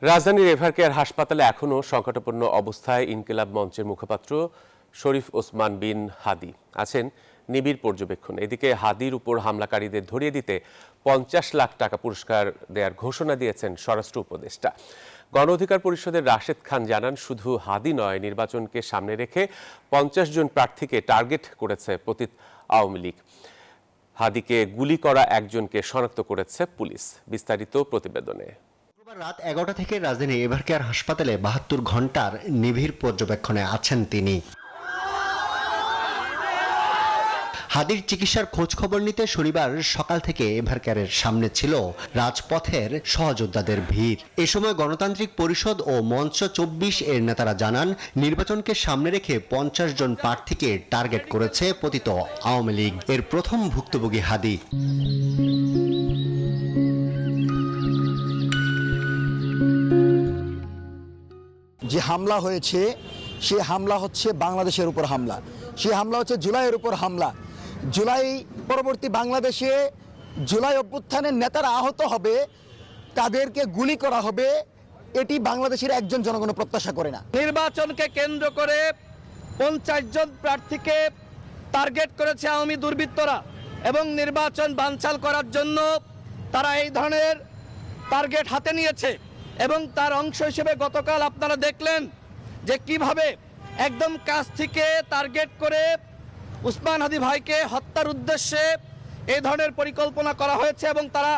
রাজধানীর এভারকেয়ার হাসপাতালে এখনও সংকটাপন্ন অবস্থায় ইনকিলাব মঞ্চের মুখপাত্র শরীফ ওসমান বিন হাদি আছেন নিবিড় পর্যবেক্ষণে। এদিকে হাদির উপর হামলাকারীদের ধরিয়ে দিতে ৫০ লাখ টাকা পুরস্কার দেওয়ার ঘোষণা দিয়েছেন স্বরাষ্ট্র উপদেষ্টা। গণ অধিকার পরিষদের রাশেদ খান জানান, শুধু হাদি নয়, নির্বাচনকে সামনে রেখে ৫০ জন প্রার্থীকে টার্গেট করেছে পতিত আওয়ামী লীগ। হাদিকে গুলি করা একজনকে শনাক্ত করেছে পুলিশ। বিস্তারিত প্রতিবেদনে। রাত ১১টা থেকে রাজধানীর এভারকেয়ার হাসপাতালে ৭২ ঘন্টার নিবিড় পর্যবেক্ষণে আছেন তিনি। হাদির চিকিৎসার খোঁজ খবর নিতে শনিবার সকাল থেকে এভারকেয়ারের সামনে ছিল রাজপথের সহযোদ্ধাদের ভিড়। এ সময় গণতান্ত্রিক পরিষদ ও মঞ্চ ২৪ এর নেতারা জানান, নির্বাচনকে সামনে রেখে ৫০ জন প্রার্থীকে টার্গেট করেছে পতিত আওয়ামী লীগ। এর প্রথম ভুক্তভোগী হাদি। যে হামলা হয়েছে সে হামলা হচ্ছে বাংলাদেশের উপর হামলা, সে হামলা হচ্ছে জুলাইয়ের উপর হামলা। জুলাই পরবর্তী বাংলাদেশে জুলাই অভ্যুত্থানের নেতারা আহত হবে, তাদেরকে গুলি করা হবে, এটি বাংলাদেশের একজন জনগণ প্রত্যাশা করে না। নির্বাচনকে কেন্দ্র করে ৫০ জন প্রার্থীকে টার্গেট করেছে আওয়ামী দুর্বৃত্তরা এবং নির্বাচন বানচাল করার জন্য তারা এই ধরনের টার্গেট হাতে নিয়েছে। এবং তার অংশ হিসেবে গতকাল আপনারা দেখলেন যে কিভাবে একদম কাছ থেকে টার্গেট করে ওসমান হাদি ভাইকে হত্যার উদ্দেশ্যে এই ধরনের পরিকল্পনা করা হয়েছে এবং তারা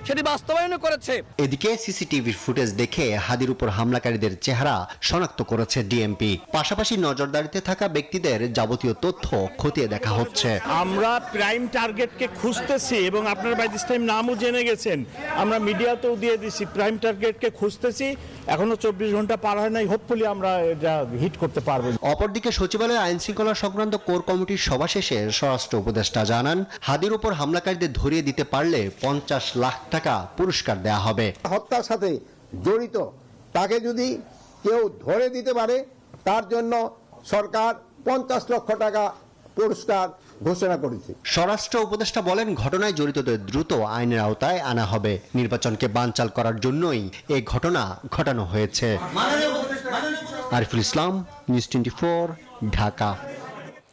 সেটি বাস্তবায়নও করেছে। এদিকে সিসিটিভির ফুটেজ দেখে হাদির উপর হামলাকারীদের চেহারা শনাক্ত করেছে ডিএমপি। পাশাপাশি নজরদারিতে থাকা ব্যক্তিদের যাবতীয় তথ্য খতিয়ে দেখা হচ্ছে। আমরা প্রাইম টার্গেটকে খুঁজতেছি এবং আপনার বাই দিস টাইম নামও জেনে গেছেন, আমরা মিডিয়াতেও দিয়ে দিছি। প্রাইম টার্গেটকে খুঁজতেছি, এখনো ২৪ ঘন্টা পার হয় নাই, হোপফুলি আমরা এটা হিট করতে পারবো। অপরদিকে সচিবালয়ে আইন শৃঙ্খলা সংক্রান্ত কোর কমিটির সভা শেষে স্বরাষ্ট্র উপদেষ্টা জানান, হাদির উপর হামলাকারীদের ধরিয়ে দিতে পারলে ৫০ লাখ টাকা পুরস্কার দেয়া হবে। হত্যার সাথে জড়িত তাকে যদি কেউ ধরে দিতে পারে, তার জন্য সরকার ৫০ লক্ষ টাকা পুরস্কার ঘোষণা করেছে। স্বরাষ্ট্র উপদেষ্টা বলেন, ঘটনায় জড়িতদের দ্রুত আইনের আওতায় আনা হবে। নির্বাচনকে বানচাল করার জন্যই এই ঘটনা ঘটানো হয়েছে। আরিফুল ইসলাম, নিউজ 24, ঢাকা।